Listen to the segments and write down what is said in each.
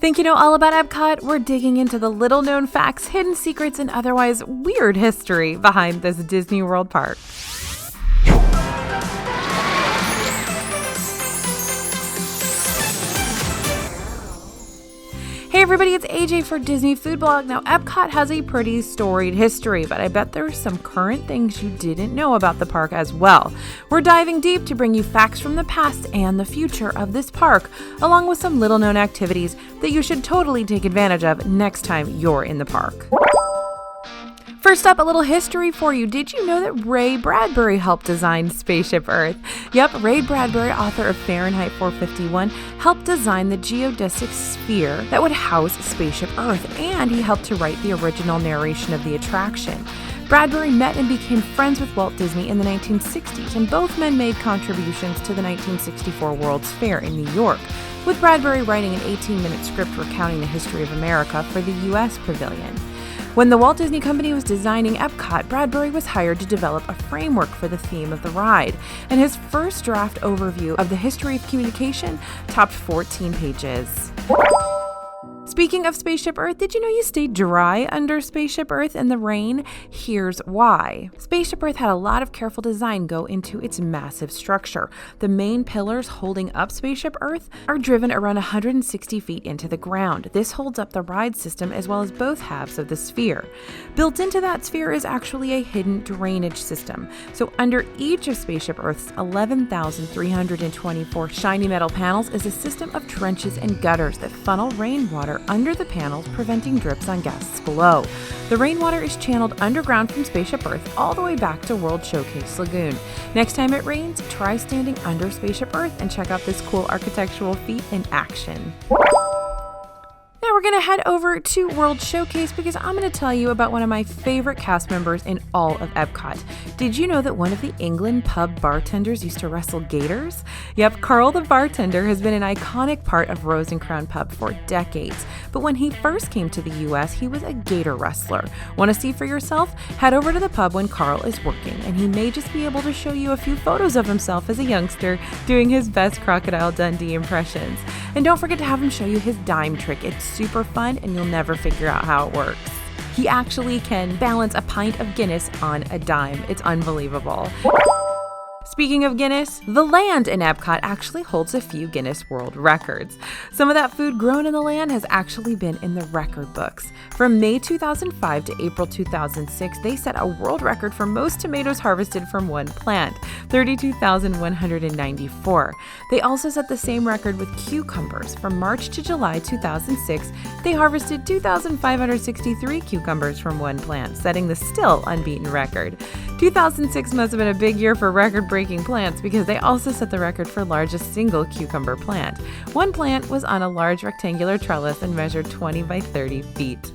Think you know all about Epcot? We're digging into the little-known facts, hidden secrets, and otherwise weird history behind this Disney World park. Hey everybody, it's AJ for Disney Food Blog. Now, Epcot has a pretty storied history, but I bet there's some current things you didn't know about the park as well. We're diving deep to bring you facts from the past and the future of this park, along with some little-known activities that you should totally take advantage of next time you're in the park. First up, a little history for you. Did you know that Ray Bradbury helped design Spaceship Earth? Yep, Ray Bradbury, author of Fahrenheit 451, helped design the geodesic sphere that would house Spaceship Earth, and he helped to write the original narration of the attraction. Bradbury met and became friends with Walt Disney in the 1960s, and both men made contributions to the 1964 World's Fair in New York, with Bradbury writing an 18-minute script recounting the history of America for the U.S. Pavilion. When the Walt Disney Company was designing Epcot, Bradbury was hired to develop a framework for the theme of the ride, and his first draft overview of the history of communication topped 14 pages. Speaking of Spaceship Earth, did you know you stayed dry under Spaceship Earth in the rain? Here's why. Spaceship Earth had a lot of careful design go into its massive structure. The main pillars holding up Spaceship Earth are driven around 160 feet into the ground. This holds up the ride system as well as both halves of the sphere. Built into that sphere is actually a hidden drainage system. So under each of Spaceship Earth's 11,324 shiny metal panels is a system of trenches and gutters that funnel rainwater under the panels, preventing drips on guests below. The rainwater is channeled underground from Spaceship Earth all the way back to World Showcase Lagoon. Next time it rains, try standing under Spaceship Earth and check out this cool architectural feat in action. Now we're going to head over to World Showcase because I'm going to tell you about one of my favorite cast members in all of Epcot. Did you know that one of the England pub bartenders used to wrestle gators? Yep, Carl the bartender has been an iconic part of Rose and Crown Pub for decades. But when he first came to the US, he was a gator wrestler. Want to see for yourself? Head over to the pub when Carl is working, and he may just be able to show you a few photos of himself as a youngster doing his best Crocodile Dundee impressions. And don't forget to have him show you his dime trick. It's super fun and you'll never figure out how it works. He actually can balance a pint of Guinness on a dime. It's unbelievable. Speaking of Guinness, the land in Epcot actually holds a few Guinness World Records. Some of that food grown in the land has actually been in the record books. From May 2005 to April 2006, they set a world record for most tomatoes harvested from one plant, 32,194. They also set the same record with cucumbers. From March to July 2006, they harvested 2,563 cucumbers from one plant, setting the still unbeaten record. 2006 must have been a big year for record-breaking plants because they also set the record for largest single cucumber plant. One plant was on a large rectangular trellis and measured 20 by 30 feet.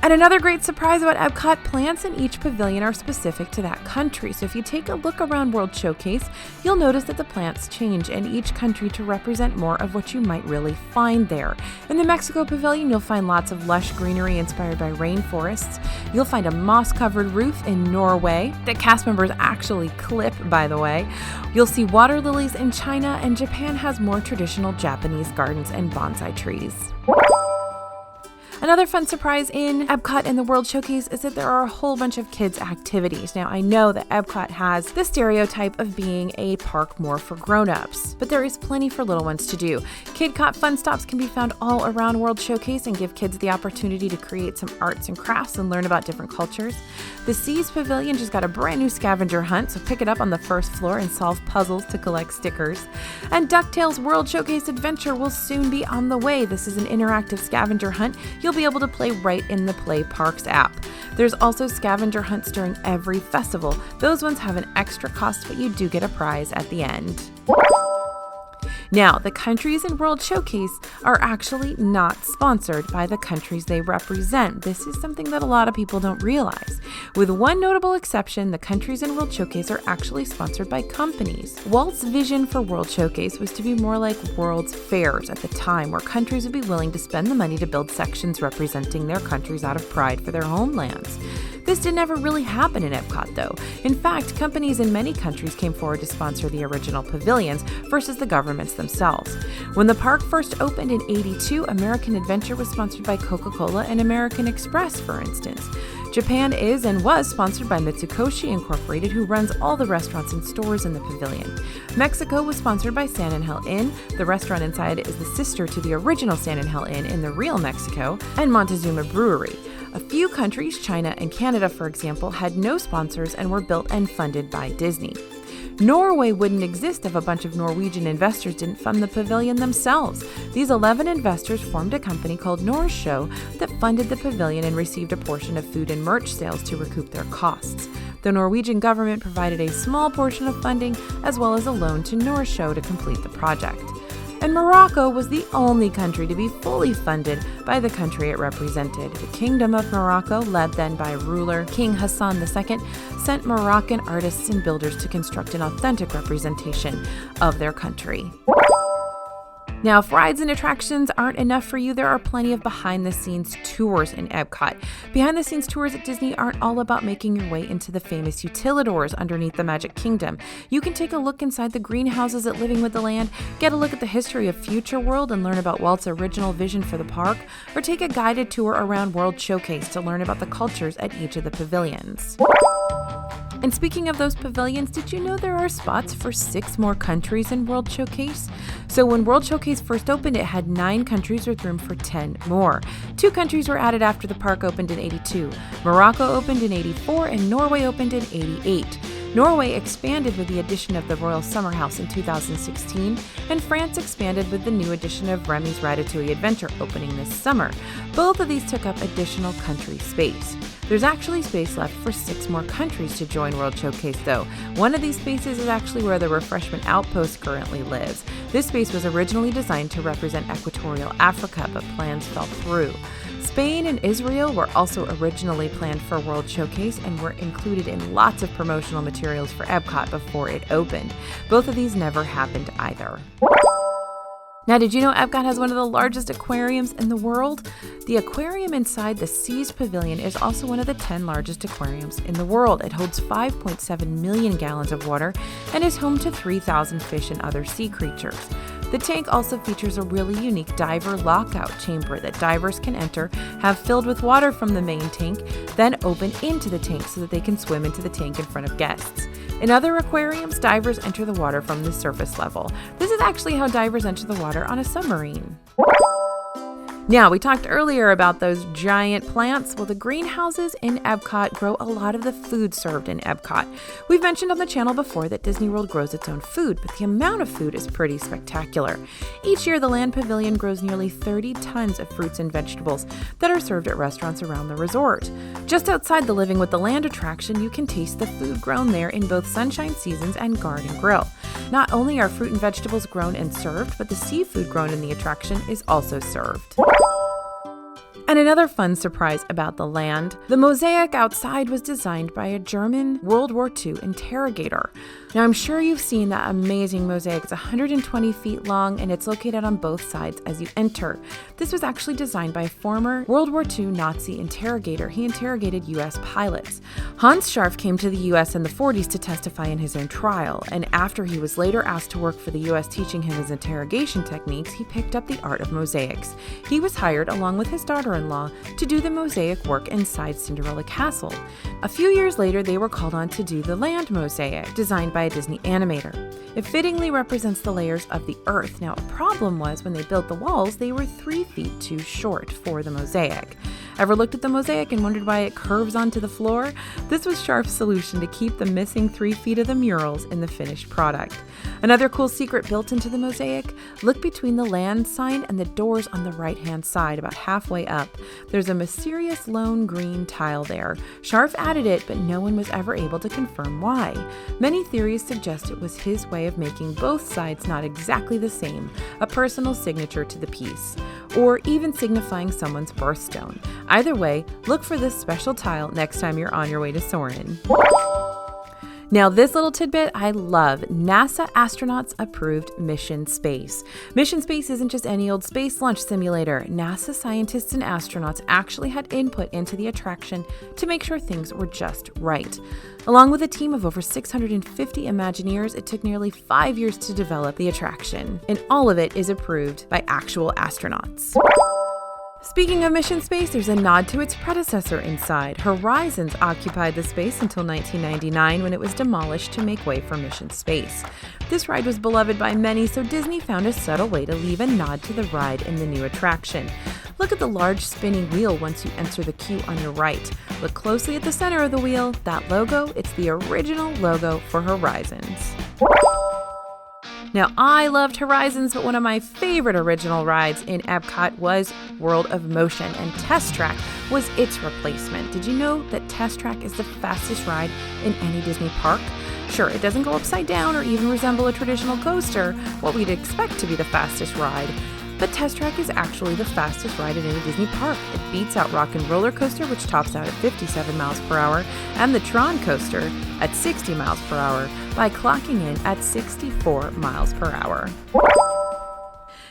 And another great surprise about Epcot, plants in each pavilion are specific to that country. So if you take a look around World Showcase, you'll notice that the plants change in each country to represent more of what you might really find there. In the Mexico pavilion, you'll find lots of lush greenery inspired by rainforests. You'll find a moss-covered roof in Norway that cast members actually clip, by the way. You'll see water lilies in China, and Japan has more traditional Japanese gardens and bonsai trees. Another fun surprise in Epcot and the World Showcase is that there are a whole bunch of kids' activities. Now, I know that Epcot has the stereotype of being a park more for grown-ups, but there is plenty for little ones to do. Kid-Caught fun stops can be found all around World Showcase and give kids the opportunity to create some arts and crafts and learn about different cultures. The Seas Pavilion just got a brand new scavenger hunt, so pick it up on the first floor and solve puzzles to collect stickers. And DuckTales World Showcase Adventure will soon be on the way. This is an interactive scavenger hunt you'll be able to play right in the Play Parks app. There's also scavenger hunts during every festival. Those ones have an extra cost, but you do get a prize at the end. Now, the countries in World Showcase are actually not sponsored by the countries they represent. This is something that a lot of people don't realize. With one notable exception, the countries in World Showcase are actually sponsored by companies. Walt's vision for World Showcase was to be more like World's Fairs at the time, where countries would be willing to spend the money to build sections representing their countries out of pride for their homelands. This didn't ever really happen in Epcot, though. In fact, companies in many countries came forward to sponsor the original pavilions versus the governments themselves. When the park first opened in '82, American Adventure was sponsored by Coca-Cola and American Express, for instance. Japan is and was sponsored by Mitsukoshi Incorporated, who runs all the restaurants and stores in the pavilion. Mexico was sponsored by San Angel Inn. The restaurant inside is the sister to the original San Angel Inn in the real Mexico, and Montezuma Brewery. A few countries, China and Canada for example, had no sponsors and were built and funded by Disney. Norway wouldn't exist if a bunch of Norwegian investors didn't fund the pavilion themselves. These 11 investors formed a company called Nordshow that funded the pavilion and received a portion of food and merch sales to recoup their costs. The Norwegian government provided a small portion of funding as well as a loan to Nordshow to complete the project. And Morocco was the only country to be fully funded by the country it represented. The Kingdom of Morocco, led then by ruler King Hassan II, sent Moroccan artists and builders to construct an authentic representation of their country. Now, if rides and attractions aren't enough for you, there are plenty of behind-the-scenes tours in Epcot. Behind-the-scenes tours at Disney aren't all about making your way into the famous utilidors underneath the Magic Kingdom. You can take a look inside the greenhouses at Living with the Land, get a look at the history of Future World and learn about Walt's original vision for the park, or take a guided tour around World Showcase to learn about the cultures at each of the pavilions. And speaking of those pavilions, did you know there are spots for 6 more countries in World Showcase? So when World Showcase first opened, it had 9 countries with room for 10 more. 2 countries were added after the park opened in '82. Morocco opened in '84 and Norway opened in '88. Norway expanded with the addition of the Royal Summer House in 2016, and France expanded with the new addition of Remy's Ratatouille Adventure opening this summer. Both of these took up additional country space. There's actually space left for 6 more countries to join World Showcase, though. One of these spaces is actually where the Refreshment Outpost currently lives. This space was originally designed to represent Equatorial Africa, but plans fell through. Spain and Israel were also originally planned for World Showcase and were included in lots of promotional materials for Epcot before it opened. Both of these never happened either. Now, did you know Epcot has one of the largest aquariums in the world? The aquarium inside the Seas Pavilion is also one of the 10 largest aquariums in the world. It holds 5.7 million gallons of water and is home to 3,000 fish and other sea creatures. The tank also features a really unique diver lockout chamber that divers can enter, have filled with water from the main tank, then open into the tank so that they can swim into the tank in front of guests. In other aquariums, divers enter the water from the surface level. This is actually how divers enter the water on a submarine. Now, we talked earlier about those giant plants. Well, the greenhouses in Epcot grow a lot of the food served in Epcot. We've mentioned on the channel before that Disney World grows its own food, but the amount of food is pretty spectacular. Each year, the Land Pavilion grows nearly 30 tons of fruits and vegetables that are served at restaurants around the resort. Just outside the Living with the Land attraction, you can taste the food grown there in both Sunshine Seasons and Garden Grill. Not only are fruit and vegetables grown and served, but the seafood grown in the attraction is also served. And another fun surprise about the land, the mosaic outside was designed by a German World War II interrogator. Now, I'm sure you've seen that amazing mosaic. It's 120 feet long and it's located on both sides as you enter. This was actually designed by a former World War II Nazi interrogator. He interrogated U.S. pilots. Hans Scharf came to the U.S. in the 40s to testify in his own trial, and after he was later asked to work for the U.S. teaching him his interrogation techniques, he picked up the art of mosaics. He was hired, along with his daughter-in-law, to do the mosaic work inside Cinderella Castle. A few years later, they were called on to do the land mosaic, designed by a Disney animator. It fittingly represents the layers of the earth. Now, a problem was when they built the walls, they were 3 feet too short for the mosaic. Ever looked at the mosaic and wondered why it curves onto the floor? This was Scharf's solution to keep the missing 3 feet of the murals in the finished product. Another cool secret built into the mosaic: look between the land sign and the doors on the right-hand side, about halfway up. There's a mysterious lone green tile there. Scharf added it, but no one was ever able to confirm why. Many theories suggest it was his way of making both sides not exactly the same, a personal signature to the piece, or even signifying someone's birthstone. Either way, look for this special tile next time you're on your way to Soarin'. Now, this little tidbit I love. NASA astronauts approved Mission Space. Mission Space isn't just any old space launch simulator. NASA scientists and astronauts actually had input into the attraction to make sure things were just right. Along with a team of over 650 Imagineers, it took nearly 5 years to develop the attraction, and all of it is approved by actual astronauts. Speaking of Mission Space, there's a nod to its predecessor inside. Horizons occupied the space until 1999 when it was demolished to make way for Mission Space. This ride was beloved by many, so Disney found a subtle way to leave a nod to the ride in the new attraction. Look at the large spinning wheel once you enter the queue on your right. Look closely at the center of the wheel. That logo, it's the original logo for Horizons. Now, I loved Horizons, but one of my favorite original rides in Epcot was World of Motion, and Test Track was its replacement. Did you know that Test Track is the fastest ride in any Disney park? Sure, it doesn't go upside down or even resemble a traditional coaster, what we'd expect to be the fastest ride. But Test Track is actually the fastest ride in any Disney park. It beats out Rock and Roller Coaster, which tops out at 57 miles per hour, and the Tron Coaster at 60 miles per hour by clocking in at 64 miles per hour.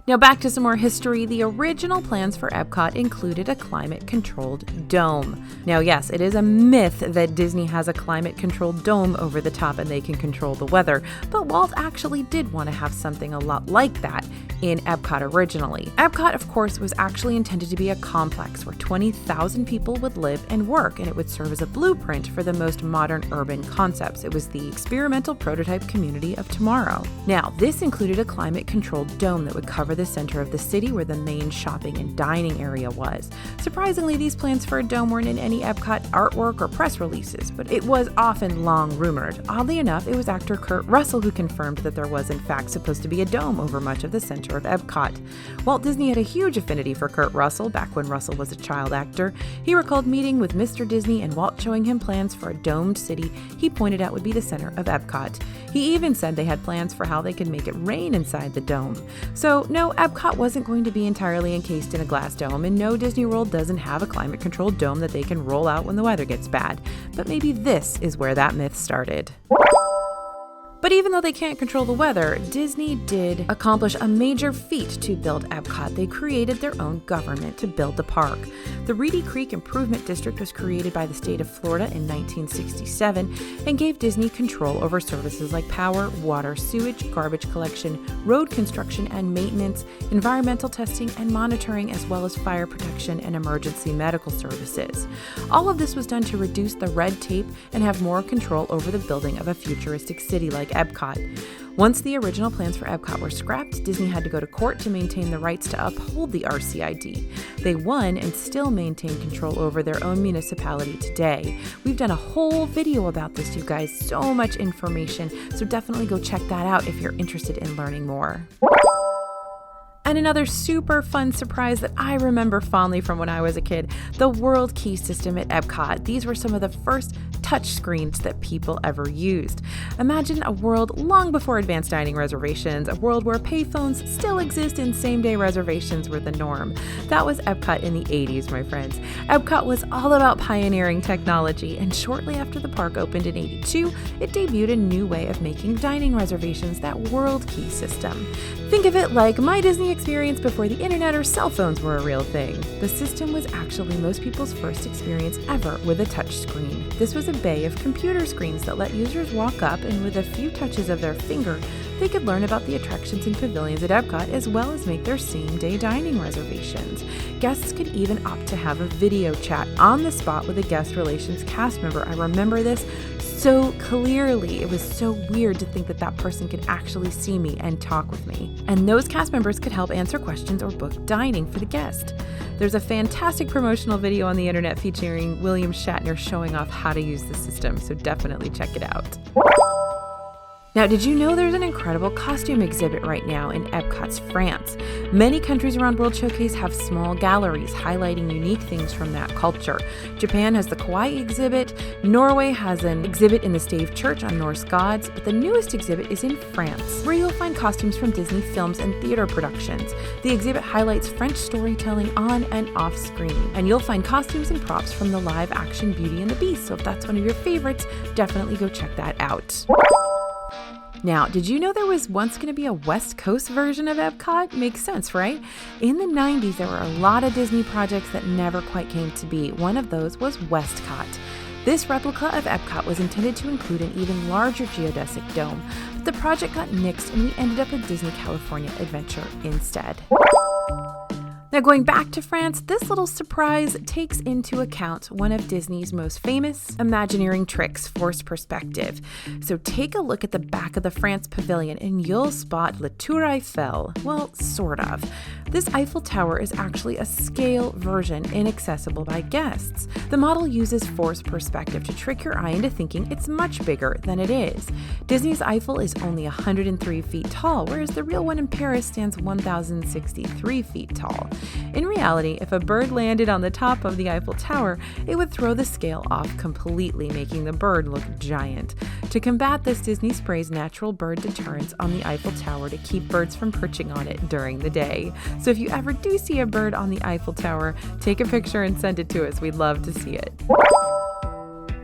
Now back to some more history. The original plans for Epcot included a climate-controlled dome. Now yes, it is a myth that Disney has a climate-controlled dome over the top and they can control the weather, but Walt actually did want to have something a lot like that in Epcot originally. Epcot, of course, was actually intended to be a complex where 20,000 people would live and work, and it would serve as a blueprint for the most modern urban concepts. It was the experimental prototype community of tomorrow. Now, this included a climate-controlled dome that would cover the center of the city where the main shopping and dining area was. Surprisingly, these plans for a dome weren't in any Epcot artwork or press releases, but it was often long rumored. Oddly enough, it was actor Kurt Russell who confirmed that there was in fact supposed to be a dome over much of the center of Epcot. Walt Disney had a huge affinity for Kurt Russell back when Russell was a child actor. He recalled meeting with Mr. Disney and Walt showing him plans for a domed city he pointed out would be the center of Epcot. He even said they had plans for how they could make it rain inside the dome. So no, Epcot wasn't going to be entirely encased in a glass dome, and no, Disney World doesn't have a climate-controlled dome that they can roll out when the weather gets bad. But maybe this is where that myth started. But even though they can't control the weather, Disney did accomplish a major feat to build Epcot. They created their own government to build the park. The Reedy Creek Improvement District was created by the state of Florida in 1967 and gave Disney control over services like power, water, sewage, garbage collection, road construction and maintenance, environmental testing and monitoring, as well as fire protection and emergency medical services. All of this was done to reduce the red tape and have more control over the building of a futuristic city like Epcot. Once the original plans for Epcot were scrapped, Disney had to go to court to maintain the rights to uphold the RCID. They won and still maintain control over their own municipality today. We've done a whole video about this, you guys. So much information, so definitely go check that out if you're interested in learning more. And another super fun surprise that I remember fondly from when I was a kid, the WorldKey system at Epcot. These were some of the first touch screens that people ever used. Imagine a world long before advanced dining reservations, a world where payphones still exist and same-day reservations were the norm. That was Epcot in the 80s, my friends. Epcot was all about pioneering technology, and shortly after the park opened in 82, it debuted a new way of making dining reservations, that WorldKey system. Think of it like my Disney experience before the internet or cell phones were a real thing. The system was actually most people's first experience ever with a touch screen. This was a bay of computer screens that let users walk up, and with a few touches of their finger, they could learn about the attractions and pavilions at Epcot, as well as make their same-day dining reservations. Guests could even opt to have a video chat on the spot with a guest relations cast member. I remember this so clearly. It was so weird to think that that person could actually see me and talk with me. And those cast members could help answer questions or book dining for the guest. There's a fantastic promotional video on the internet featuring William Shatner showing off how to use the system, so definitely check it out. Now, did you know there's an incredible costume exhibit right now in Epcot's France? Many countries around World Showcase have small galleries highlighting unique things from that culture. Japan has the Kawaii exhibit, Norway has an exhibit in the Stave Church on Norse gods, but the newest exhibit is in France, where you'll find costumes from Disney films and theater productions. The exhibit highlights French storytelling on and off screen, and you'll find costumes and props from the live-action Beauty and the Beast, so if that's one of your favorites, definitely go check that out. Now, did you know there was once going to be a West Coast version of Epcot? Makes sense, right? In the 90s, there were a lot of Disney projects that never quite came to be. One of those was Westcott. This replica of Epcot was intended to include an even larger geodesic dome, but the project got nixed and we ended up with Disney California Adventure instead. Now, going back to France, this little surprise takes into account one of Disney's most famous Imagineering tricks, forced perspective. So take a look at the back of the France pavilion and you'll spot La Tour Eiffel. Well, sort of. This Eiffel Tower is actually a scale version inaccessible by guests. The model uses forced perspective to trick your eye into thinking it's much bigger than it is. Disney's Eiffel is only 103 feet tall, whereas the real one in Paris stands 1,063 feet tall. In reality, if a bird landed on the top of the Eiffel Tower, it would throw the scale off completely, making the bird look giant. To combat this, Disney sprays natural bird deterrents on the Eiffel Tower to keep birds from perching on it during the day. So if you ever do see a bird on the Eiffel Tower, take a picture and send it to us. We'd love to see it.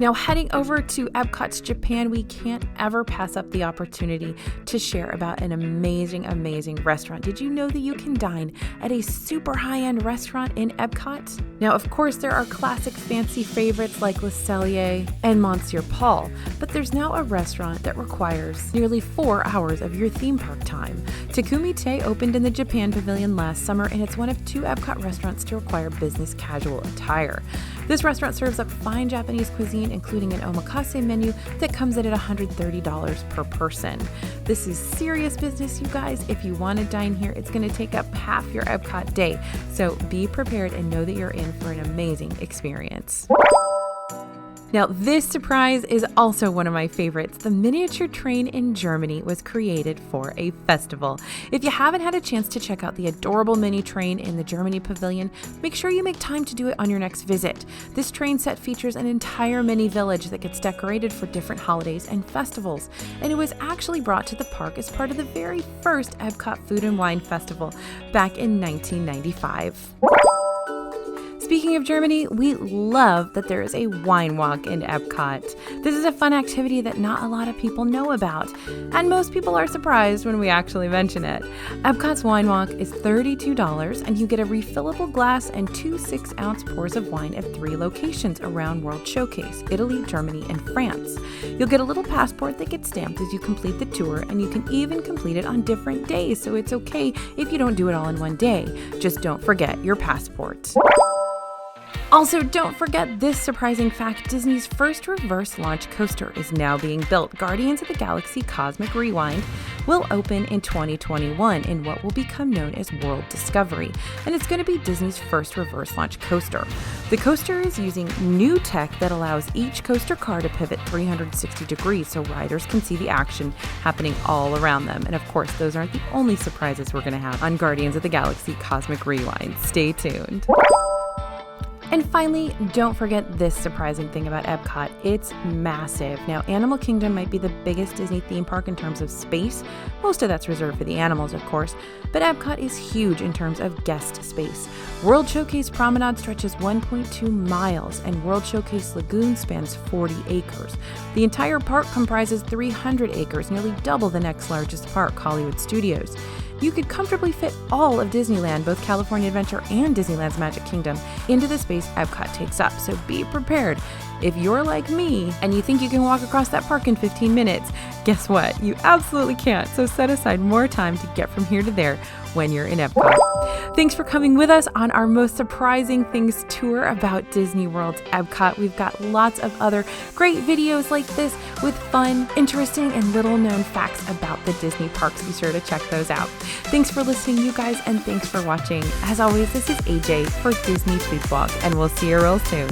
Now, heading over to Epcot's Japan, we can't ever pass up the opportunity to share about an amazing, amazing restaurant. Did you know that you can dine at a super high-end restaurant in Epcot? Now, of course, there are classic fancy favorites like Le Cellier and Monsieur Paul, but there's now a restaurant that requires nearly 4 hours of your theme park time. Takumite opened in the Japan Pavilion last summer, and it's one of 2 Epcot restaurants to require business casual attire. This restaurant serves up fine Japanese cuisine, including an omakase menu that comes in at $130 per person. This is serious business, you guys. If you want to dine here, it's going to take up half your Epcot day. So be prepared and know that you're in for an amazing experience. Now, this surprise is also one of my favorites. The miniature train in Germany was created for a festival. If you haven't had a chance to check out the adorable mini train in the Germany pavilion, make sure you make time to do it on your next visit. This train set features an entire mini village that gets decorated for different holidays and festivals, and it was actually brought to the park as part of the very first Epcot Food and Wine Festival back in 1995. Speaking of Germany, we love that there is a wine walk in Epcot. This is a fun activity that not a lot of people know about, and most people are surprised when we actually mention it. Epcot's wine walk is $32, and you get a refillable glass and 2 6-ounce pours of wine at 3 locations around World Showcase, Italy, Germany, and France. You'll get a little passport that gets stamped as you complete the tour, and you can even complete it on different days, so it's okay if you don't do it all in one day. Just don't forget your passport. Also, don't forget this surprising fact: Disney's first reverse launch coaster is now being built. Guardians of the Galaxy Cosmic Rewind will open in 2021 in what will become known as World Discovery, and it's going to be Disney's first reverse launch coaster. The coaster is using new tech that allows each coaster car to pivot 360 degrees so riders can see the action happening all around them. And of course, those aren't the only surprises we're going to have on Guardians of the Galaxy Cosmic Rewind. Stay tuned. And finally, don't forget this surprising thing about Epcot. It's massive. Now, Animal Kingdom might be the biggest Disney theme park in terms of space. Most of that's reserved for the animals, of course, but Epcot is huge in terms of guest space. World Showcase Promenade stretches 1.2 miles, and World Showcase Lagoon spans 40 acres. The entire park comprises 300 acres, nearly double the next largest park, Hollywood Studios. You could comfortably fit all of Disneyland, both California Adventure and Disneyland's Magic Kingdom, into the space Epcot takes up, so be prepared. If you're like me and you think you can walk across that park in 15 minutes, guess what? You absolutely can't, so set aside more time to get from here to there when you're in Epcot. Thanks for coming with us on our most surprising things tour about Disney World's Epcot. We've got lots of other great videos like this with fun, interesting, and little known facts about the Disney parks. Be sure to check those out. Thanks for listening, you guys, and thanks for watching. As always, this is AJ for Disney Food Blog, and we'll see you real soon.